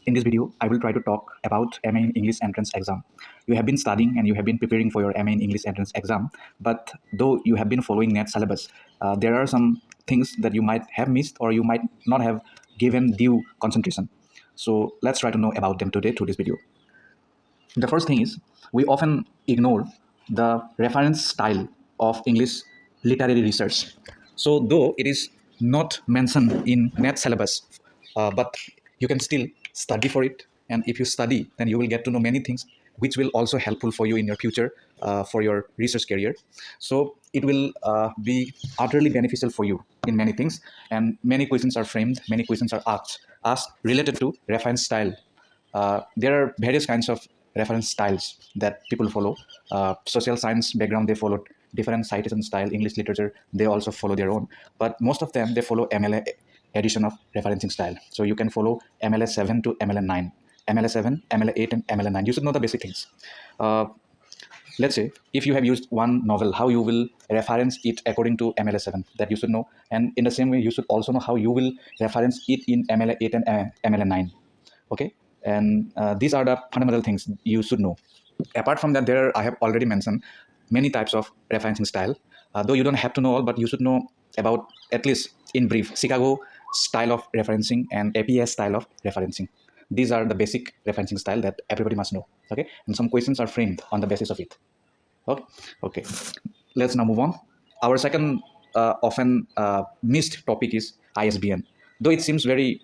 In this video, I will try to talk about MA in English entrance exam. You have been studying and you have been preparing for your MA in English entrance exam, but though you have been following NET syllabus, there are some things that you might have missed or you might not have given due concentration. So let's try to know about them today through this video. The first thing is we often ignore the reference style of English literary research. So though it is not mentioned in NET syllabus, but you can still study for it. And if you study, then you will get to know many things which will also helpful for you in your future for your research career. So it will be utterly beneficial for you in many things. And many questions are framed, many questions are asked related to reference style. There are various kinds of reference styles that people follow. Social science background, they follow different citation style. English literature, they also follow their own. But most of them, they follow MLA edition of referencing style. So you can follow MLA 7 to MLA 9. MLA 7, MLA 8, and MLA 9. You should know the basic things. Let's say if you have used one novel, how you will reference it according to MLA 7, that you should know. And in the same way, you should also know how you will reference it in MLA 8 and MLA 9. Okay. And these are the fundamental things you should know. Apart from that, I have already mentioned many types of referencing style. Though you don't have to know all, but you should know about, at least in brief, Chicago style of referencing and APS style of referencing. These are the basic referencing style that everybody must know. Okay, and some questions are framed on the basis of it. Okay. Let's now move on. Our second often missed topic is ISBN. Though it seems very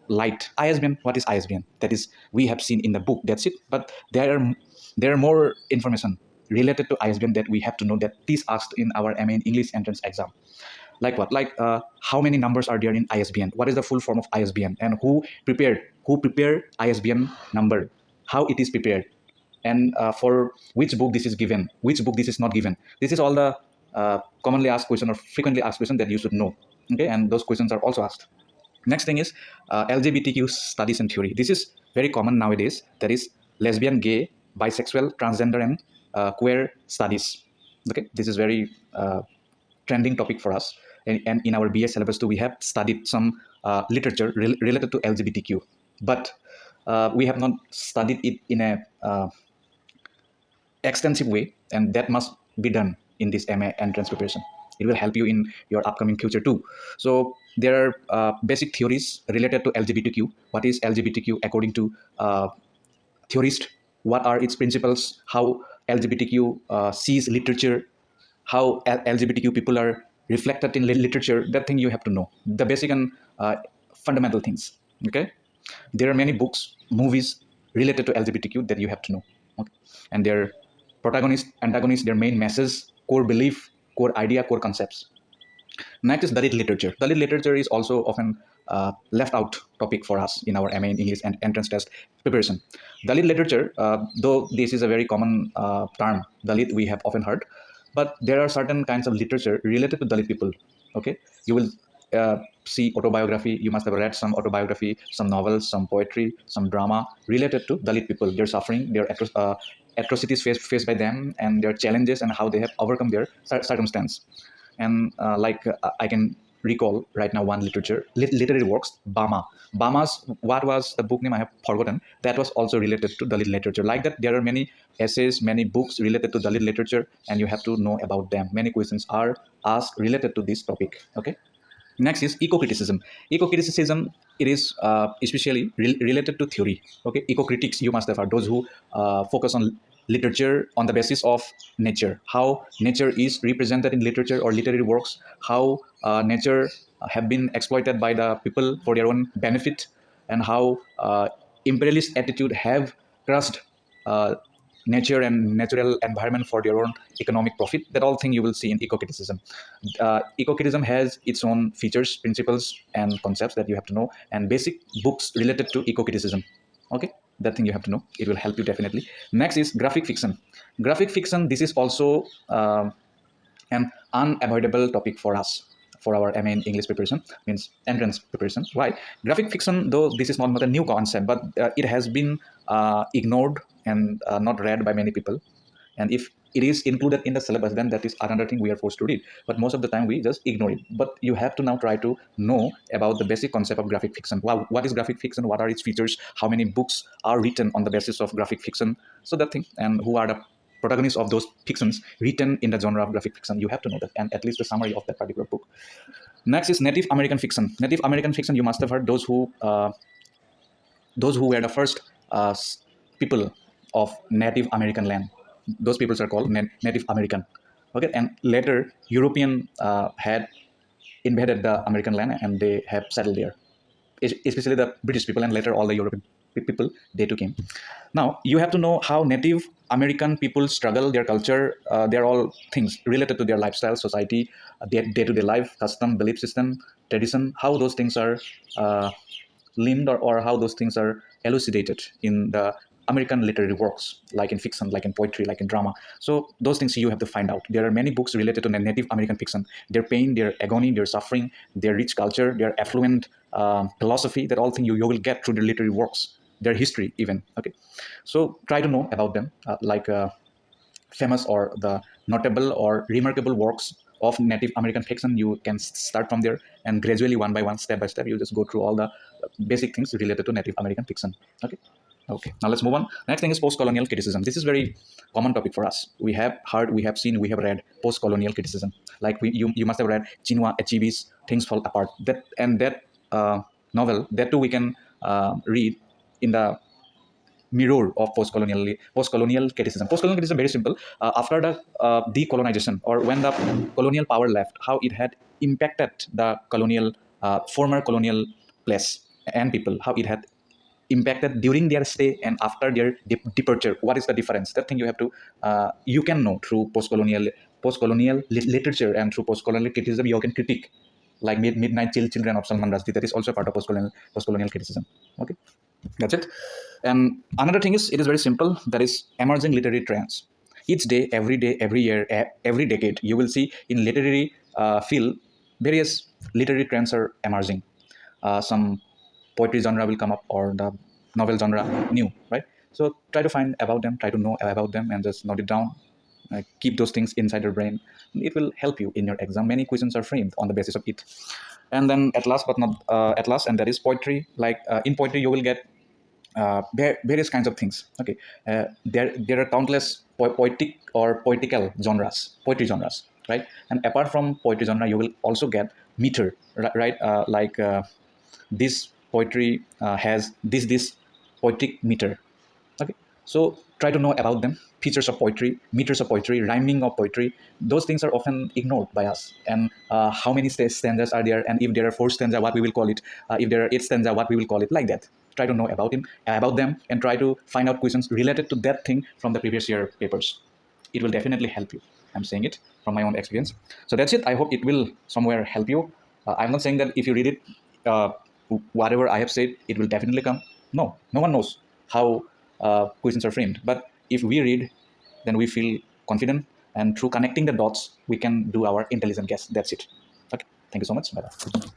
light. ISBN, what is ISBN? That is, we have seen in the book, that's it. But there are more information related to ISBN that we have to know, that is asked in our MA in English entrance exam. Like what? Like how many numbers are there in ISBN? What is the full form of ISBN? And who prepared ISBN number? How it is prepared? And for which book this is given, which book this is not given. This is all the commonly asked question or frequently asked question that you should know. Okay, and those questions are also asked. Next thing is LGBTQ studies and theory. This is very common nowadays. That is lesbian, gay, bisexual, transgender, and queer studies. Okay, this is very trending topic for us. And in our BA syllabus too, we have studied some literature related to LGBTQ, but we have not studied it in a extensive way, and that must be done in this MA entrance preparation. It will help you in your upcoming future too. So there are basic theories related to LGBTQ. What is LGBTQ according to theorists? What are its principles? How LGBTQ sees literature? How LGBTQ people are reflected in literature? That thing you have to know. The basic and fundamental things. Okay. There are many books, movies related to LGBTQ that you have to know. Okay? And their protagonist, antagonist, their main message, core belief, core idea, core concepts. Next is Dalit literature. Dalit literature is also often left out topic for us in our MA in English and entrance test preparation. Dalit literature, though this is a very common term, Dalit we have often heard, but there are certain kinds of literature related to Dalit people. Okay, you will see autobiography. You must have read some autobiography, some novels, some poetry, some drama related to Dalit people, their suffering, their atrocities faced by them, and their challenges and how they have overcome their circumstance. And I can recall right now one literary works, Bama. Bama's, what was the book name? I have forgotten. That was also related to Dalit literature. Like that, there are many essays, many books related to Dalit literature, and you have to know about them. Many questions are asked related to this topic. Okay. Next is eco-criticism. Eco-criticism, it is especially related to theory. Okay, eco-critics, you must have heard, those who focus on literature on the basis of nature, how nature is represented in literature or literary works, how nature have been exploited by the people for their own benefit, and how imperialist attitude have crushed nature and natural environment for their own economic profit. That all thing you will see in eco-criticism. Eco-criticism has its own features, principles, and concepts that you have to know, and basic books related to eco-criticism. Okay, that thing you have to know. It will help you definitely. Next is graphic fiction. Graphic fiction, this is also an unavoidable topic for us, for our MA in English preparation, means entrance preparation. Why? Graphic fiction, though this is not a new concept, but it has been ignored and not read by many people. And if it is included in the syllabus, then that is another thing we are forced to read. But most of the time we just ignore it. But you have to now try to know about the basic concept of graphic fiction. Wow, what is graphic fiction? What are its features? How many books are written on the basis of graphic fiction? So that thing, and who are the protagonists of those fictions written in the genre of graphic fiction? You have to know that, and at least the summary of that particular book. Next is Native American fiction. Native American fiction, you must have heard those who were the first people of Native American land. Those peoples are called Native American. Okay, and later European had invaded the American land and they have settled there, especially the British people and later all the European people, they too came. Now you have to know how Native American people struggle, their culture, they're all things related to their lifestyle, society, their day-to-day life, custom, belief system, tradition, how those things are limbed, or how those things are elucidated in the American literary works, like in fiction, like in poetry, like in drama. So those things you have to find out. There are many books related to Native American fiction, their pain, their agony, their suffering, their rich culture, their affluent philosophy, that all thing you will get through their literary works, their history even. Okay, so try to know about them, famous or the notable or remarkable works of Native American fiction. You can start from there, and gradually, one by one, step by step, you just go through all the basic things related to Native American fiction. Okay. Okay. Now let's move on. Next thing is post-colonial criticism. This is very common topic for us. We have heard, we have seen, we have read post-colonial criticism. Like you must have read Chinua Achebe's Things Fall Apart. That novel, that too we can read in the mirror of post-colonial criticism. Post-colonial criticism very simple. After the decolonization, or when the colonial power left, how it had impacted the colonial former colonial place and people, how it had impacted during their stay and after their departure. What is the difference? That thing you have to you can know through post-colonial literature, and through post-colonial criticism you can critique, like Midnight Children of Salman Rushdie. That is also part of post-colonial criticism. Okay, that's it. And another thing is, it is very simple. That is emerging literary trends. Each day, every year, every decade, you will see in literary field, various literary trends are emerging. Some poetry genre will come up, or the novel genre new, right? So try to find about them, try to know about them, and just note it down. Keep those things inside your brain. It will help you in your exam. Many questions are framed on the basis of it. And then at last, but not at last, and that is poetry. Like in poetry, you will get various kinds of things. Okay, there are countless poetic or poetical genres, poetry genres, right? And apart from poetry genre, you will also get meter, right? This poetry has this poetic meter. Okay, so try to know about them. Features of poetry, meters of poetry, rhyming of poetry. Those things are often ignored by us. And how many stanzas are there? And if there are 4 stanzas, what we will call it? If there are 8 stanzas, what we will call it? Like that. Try to know about them, and try to find out questions related to that thing from the previous year papers. It will definitely help you. I'm saying it from my own experience. So that's it. I hope it will somewhere help you. I'm not saying that if you read it, whatever I have said, it will definitely come. No one knows how questions are framed. But if we read, then we feel confident, and through connecting the dots, we can do our intelligent guess. That's it. Okay. Thank you so much. Bye-bye.